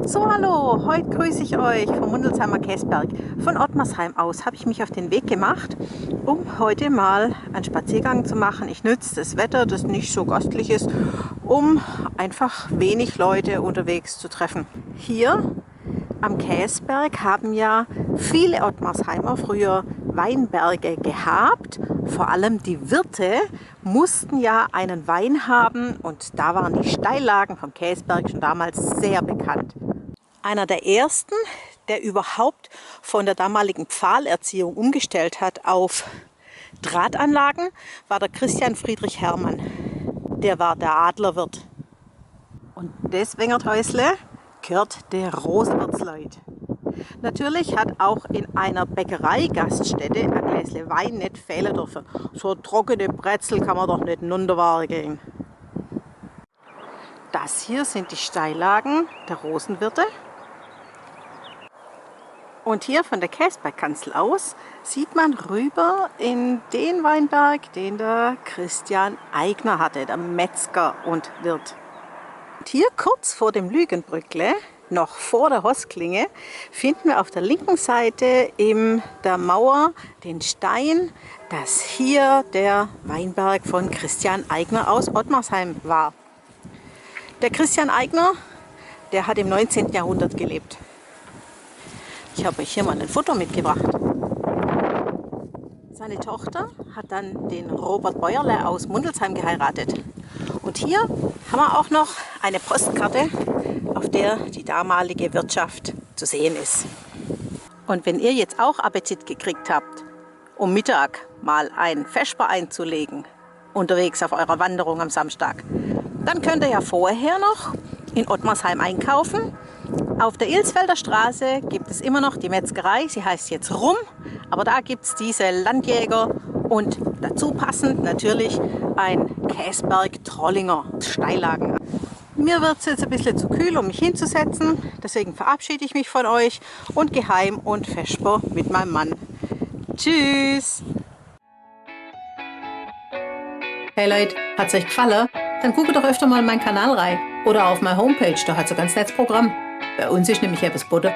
So, hallo, heute grüße ich euch vom Mundelsheimer Käsberg. Von Ottmarsheim aus habe ich mich auf den Weg gemacht, um heute mal einen Spaziergang zu machen. Ich nütze das Wetter, das nicht so gastlich ist, um einfach wenig Leute unterwegs zu treffen. Hier am Käsberg haben ja viele Ottmarsheimer früher Weinberge gehabt. Vor allem die Wirte mussten ja einen Wein haben und da waren die Steillagen vom Käsberg schon damals sehr bekannt. Einer der ersten, der überhaupt von der damaligen Pfahlerziehung umgestellt hat auf Drahtanlagen, war der Christian Friedrich Hermann. Der war der Adlerwirt. Und das Wengerthäusle gehört der Rosenwirtsleut. Natürlich hat auch in einer Bäckerei-Gaststätte ein Gläsle Wein nicht fehlen dürfen. So trockene Brezel kann man doch nicht gehen. Das hier sind die Steillagen der Rosenwirte. Und hier von der Käsbergkanzel aus sieht man rüber in den Weinberg, den der Christian Aigner hatte, der Metzger und Wirt. Und hier kurz vor dem Lügenbrückle, noch vor der Hostklinge, finden wir auf der linken Seite in der Mauer den Stein, dass hier der Weinberg von Christian Aigner aus Ottmarsheim war. Der Christian Aigner, der hat im 19. Jahrhundert gelebt. Ich habe euch hier mal ein Foto mitgebracht. Seine Tochter hat dann den Robert Bäuerle aus Mundelsheim geheiratet. Und hier haben wir auch noch eine Postkarte, auf der die damalige Wirtschaft zu sehen ist. Und wenn ihr jetzt auch Appetit gekriegt habt, um Mittag mal ein Vesper einzulegen, unterwegs auf eurer Wanderung am Samstag, dann könnt ihr ja vorher noch in Ottmarsheim einkaufen. Auf der Ilsfelder Straße gibt es immer noch die Metzgerei, sie heißt jetzt Rum, aber da gibt es diese Landjäger und dazu passend natürlich ein Käsberg-Trollinger Steillagen. Mir wird es jetzt ein bisschen zu kühl, um mich hinzusetzen, deswegen verabschiede ich mich von euch und gehe heim und vesper mit meinem Mann. Tschüss! Hey Leute, hat's euch gefallen? Dann guckt doch öfter mal in meinen Kanal rein oder auf meine Homepage, da hat's ein ganz nettes Programm. Bei uns ist nämlich etwas Butter.